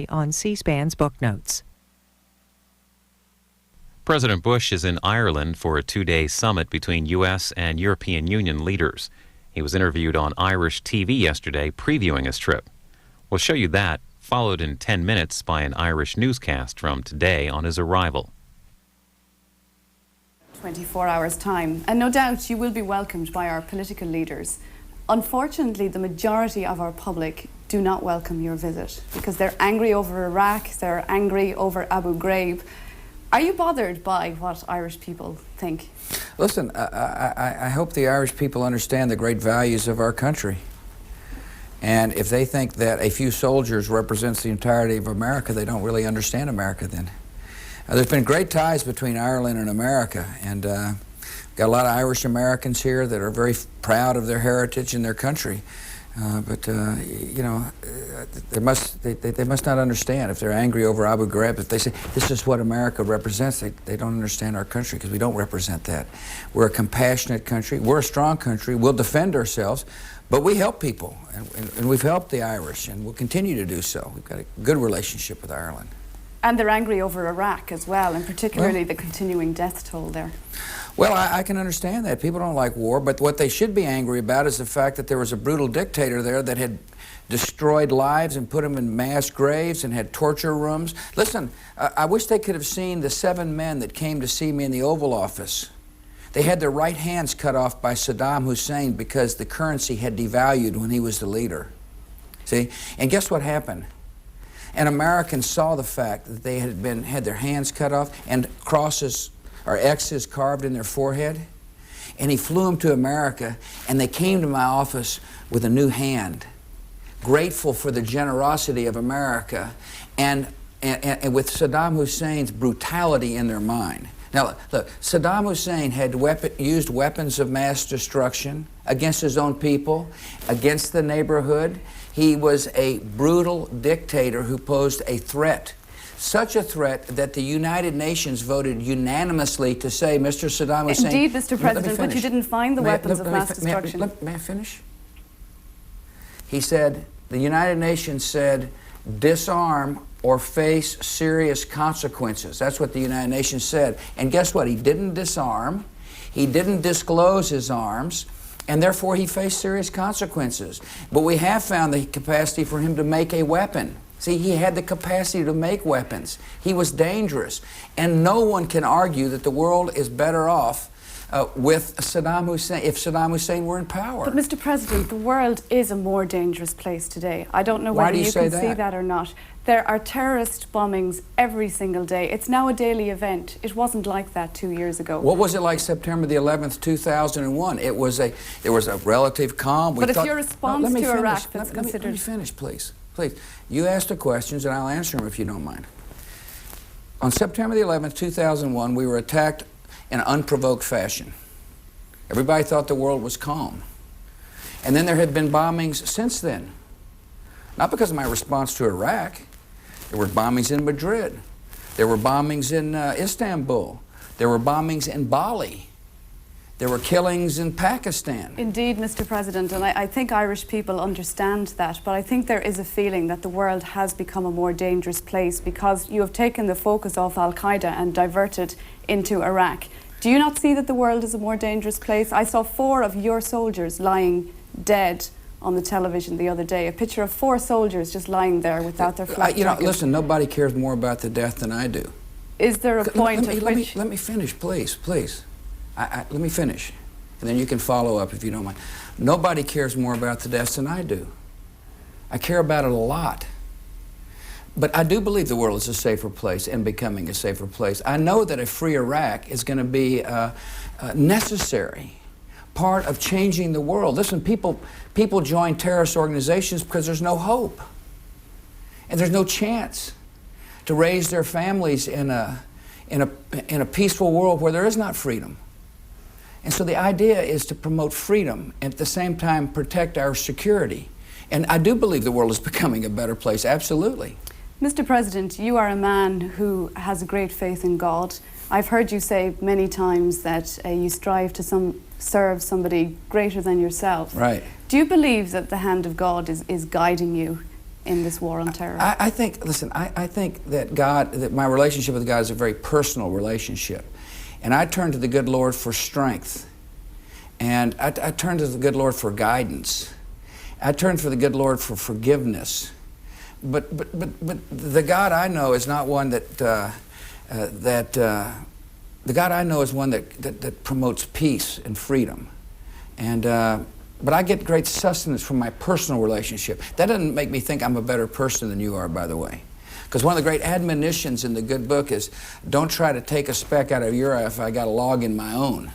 on C-SPAN's book notes. President Bush is in Ireland for a two-day summit between U.S. and European Union leaders. He was interviewed on Irish TV yesterday previewing his trip. We'll show you that, followed in 10 minutes by an Irish newscast from today on his arrival. 24 hours' time, and no doubt you will be welcomed by our political leaders. Unfortunately, the majority of our public do not welcome your visit because they're angry over Iraq, they're angry over Abu Ghraib. Are you bothered by what Irish people think? Listen, I hope the Irish people understand the great values of our country. And if they think that a few soldiers represents the entirety of America, they don't really understand America then. There's been great ties between Ireland and America, and got a lot of Irish Americans here that are very proud of their heritage and their country. You know, they must not understand. If they're angry over Abu Ghraib, if they say this is what America represents, they don't understand our country, because we don't represent that. We're a compassionate country. We're a strong country. We'll defend ourselves, but we help people, and we've helped the Irish, and we'll continue to do so. We've got a good relationship with Ireland. And they're angry over Iraq as well, and particularly the continuing death toll there. Well, I can understand that. People don't like war, but what they should be angry about is the fact that there was a brutal dictator there that had destroyed lives and put them in mass graves and had torture rooms. Listen, I wish they could have seen the 7 men that came to see me in the Oval Office. They had their right hands cut off by Saddam Hussein because the currency had devalued when he was the leader. See? And guess what happened? And Americans saw the fact that they had their hands cut off and crosses or X's carved in their forehead. And he flew them to America, and they came to my office with a new hand, grateful for the generosity of America and with Saddam Hussein's brutality in their mind. Now, look, Saddam Hussein had used weapons of mass destruction against his own people, against the neighborhood. He was a brutal dictator who posed a threat, such a threat that the United Nations voted unanimously to say, Mr. Saddam Hussein... Indeed, Mr. President, but you didn't find the weapons of mass destruction. May I finish? He said, the United Nations said, disarm or face serious consequences. That's what the United Nations said. And guess what? He didn't disarm, he didn't disclose his arms, and therefore he faced serious consequences. But we have found the capacity for him to make a weapon. See, he had the capacity to make weapons. He was dangerous. And no one can argue that the world is better off with Saddam Hussein, if Saddam Hussein were in power. But, Mr. President, the world is a more dangerous place today. I don't know whether you can see that or not. There are terrorist bombings every single day. It's now a daily event. It wasn't like that 2 years ago. What was it like September the 11th, 2001? There was a relative calm. But if your response to Iraq that's considered... Let me finish, please. Please. You ask the questions, and I'll answer them if you don't mind. On September the 11th, 2001, we were attacked in an unprovoked fashion. Everybody thought the world was calm. And then there had been bombings since then. Not because of my response to Iraq. There were bombings in Madrid. There were bombings in Istanbul. There were bombings in Bali. There were killings in Pakistan. Indeed, Mr. President, and I think Irish people understand that, but I think there is a feeling that the world has become a more dangerous place because you have taken the focus off Al-Qaeda and diverted into Iraq. Do you not see that the world is a more dangerous place? I saw 4 of your soldiers lying dead on the television the other day. A picture of 4 soldiers just lying there without their flak jackets. Listen, nobody cares more about the death than I do. Is there a point at which... Let me finish, please, please. Let me finish, and then you can follow up if you don't mind. Nobody cares more about the deaths than I do. I care about it a lot. But I do believe the world is a safer place and becoming a safer place. I know that a free Iraq is going to be a necessary part of changing the world. Listen, people join terrorist organizations because there's no hope. And there's no chance to raise their families in a peaceful world where there is not freedom. And so the idea is to promote freedom and at the same time protect our security. And I do believe the world is becoming a better place, absolutely. Mr. President, you are a man who has a great faith in God. I've heard you say many times that you strive to serve somebody greater than yourself. Right. Do you believe that the hand of God is guiding you in this war on terror? I think, listen, I think that that my relationship with God is a very personal relationship. And I turn to the good Lord for strength. And I turn to the good Lord for guidance. I turn to the good Lord for forgiveness. But the God I know is not one the God I know is one that promotes peace and freedom. And but I get great sustenance from my personal relationship. That doesn't make me think I'm a better person than you are, by the way. Because one of the great admonitions in the good book is, don't try to take a speck out of your eye if I got a log in my own.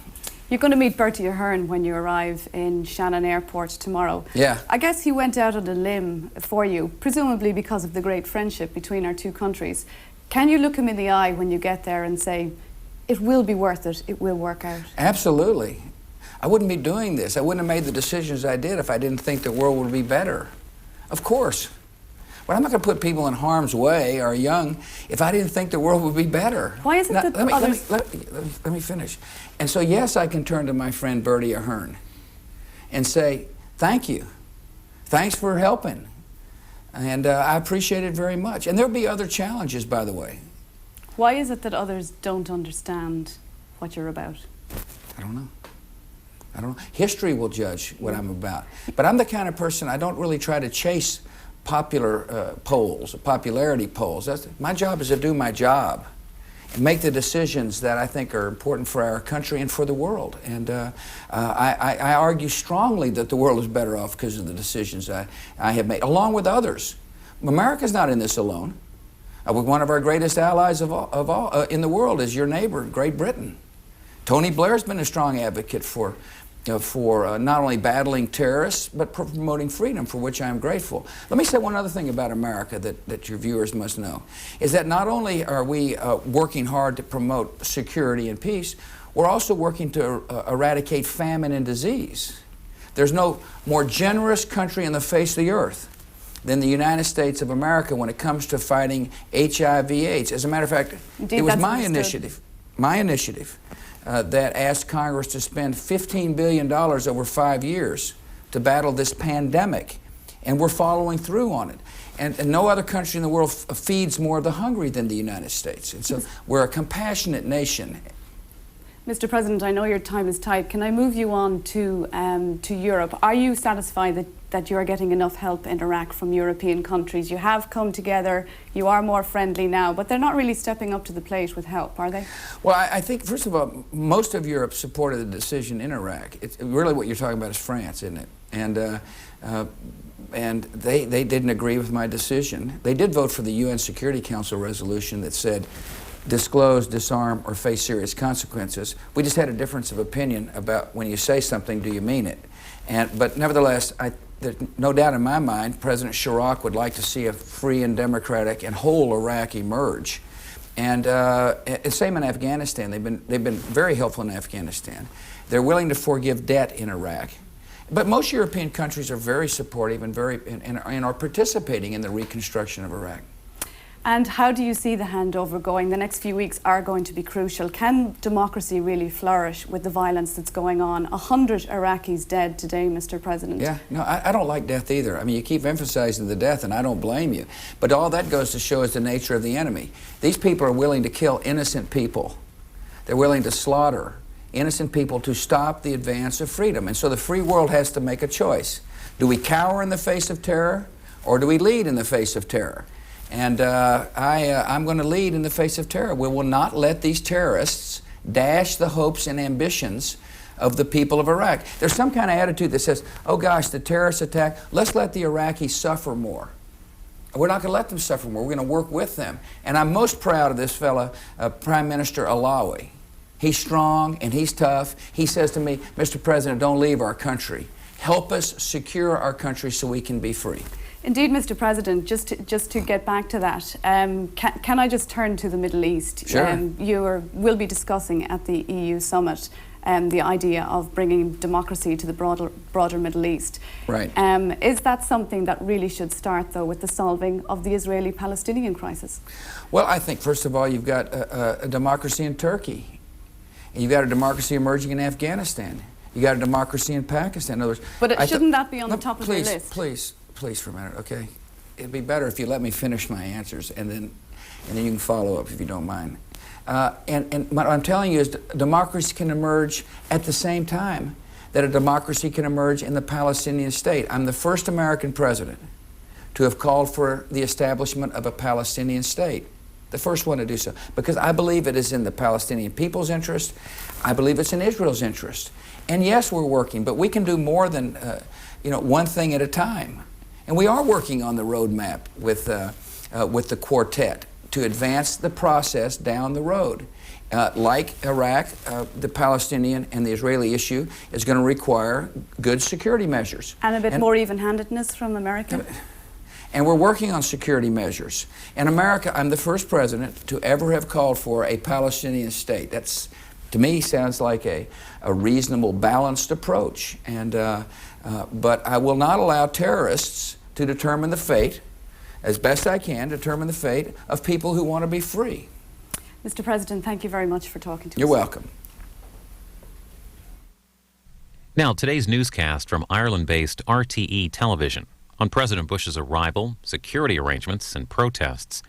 You're going to meet Bertie Ahern when you arrive in Shannon Airport tomorrow. Yeah. I guess he went out on a limb for you, presumably because of the great friendship between our two countries. Can you look him in the eye when you get there and say, it will be worth it, it will work out? Absolutely. I wouldn't be doing this. I wouldn't have made the decisions I did if I didn't think the world would be better. Of course. But I'm not going to put people in harm's way or young if I didn't think the world would be better. Why is it that others... Let me finish. And so, yes, I can turn to my friend Bertie Ahern and say, thank you. Thanks for helping. And I appreciate it very much. And there'll be other challenges, by the way. Why is it that others don't understand what you're about? I don't know. History will judge what I'm about. But I'm the kind of person, I don't really try to chase popular polls, popularity polls. My job is to do my job and make the decisions that I think are important for our country and for the world. And I argue strongly that the world is better off because of the decisions I have made, along with others. America's not in this alone. One of our greatest allies of all in the world is your neighbor, Great Britain. Tony Blair's been a strong advocate for not only battling terrorists, but promoting freedom, for which I am grateful. Let me say one other thing about America that your viewers must know, is that not only are we working hard to promote security and peace, we're also working to eradicate famine and disease. There's no more generous country on the face of the earth than the United States of America when it comes to fighting HIV/AIDS. As a matter of fact, Indeed, it was my initiative that asked Congress to spend $15 billion over 5 years to battle this pandemic, and we're following through on it. And no other country in the world feeds more of the hungry than the United States. And so we're a compassionate nation. Mr. President, I know your time is tight. Can I move you on to Europe? Are you satisfied that you are getting enough help in Iraq from European countries? You have come together, you are more friendly now, but they're not really stepping up to the plate with help, are they? Well, I think, first of all, most of Europe supported the decision in Iraq. It's really what you're talking about is France, isn't it? And they didn't agree with my decision. They did vote for the UN Security Council resolution that said, disclose, disarm, or face serious consequences. We just had a difference of opinion about when you say something, do you mean it? But nevertheless, there's no doubt in my mind, President Chirac would like to see a free and democratic and whole Iraq emerge. And same in Afghanistan. They've been very helpful in Afghanistan. They're willing to forgive debt in Iraq. But most European countries are very supportive and are participating in the reconstruction of Iraq. And how do you see the handover going? The next few weeks are going to be crucial. Can democracy really flourish with the violence that's going on? 100 Iraqis dead today, Mr. President. Yeah, no, I don't like death either. I mean, you keep emphasizing the death, and I don't blame you. But all that goes to show is the nature of the enemy. These people are willing to kill innocent people. They're willing to slaughter innocent people to stop the advance of freedom. And so the free world has to make a choice. Do we cower in the face of terror, or do we lead in the face of terror? And I'm going to lead in the face of terror. We will not let these terrorists dash the hopes and ambitions of the people of Iraq. There's some kind of attitude that says, oh gosh, the terrorist attack, let's let the Iraqis suffer more. We're not going to let them suffer more. We're going to work with them. And I'm most proud of this fella, Prime Minister Alawi. He's strong and he's tough. He says to me, Mr. President, don't leave our country. Help us secure our country so we can be free. Indeed, Mr. President, just to get back to that, can I just turn to the Middle East? Sure. You will be discussing at the EU summit the idea of bringing democracy to the broader Middle East. Right. Is that something that really should start, though, with the solving of the Israeli-Palestinian crisis? Well, I think, first of all, you've got a democracy in Turkey. And you've got a democracy emerging in Afghanistan. You've got a democracy in Pakistan. In other words, but shouldn't that be on the top of the list? Please for a minute, okay? it'd be better if you let me finish my answers, and then you can follow up if you don't mind. And what I'm telling you is democracy can emerge at the same time that a democracy can emerge in the Palestinian state. I'm the first American president to have called for the establishment of a Palestinian state. The first one to do so, because I believe it is in the Palestinian people's interest. I believe it's in Israel's interest. And yes, we're working, but we can do more than one thing at a time. And we are working on the roadmap with the quartet to advance the process down the road. Like Iraq, the Palestinian and the Israeli issue is going to require good security measures. And a bit more even-handedness from America? And we're working on security measures. In America, I'm the first president to ever have called for a Palestinian state. That's, to me, sounds like a reasonable, balanced approach. And, but I will not allow terrorists to determine the fate, as best I can, determine the fate of people who want to be free. Mr. President, thank you very much for talking to us. You're welcome. Now, today's newscast from Ireland-based RTE television on President Bush's arrival, security arrangements, and protests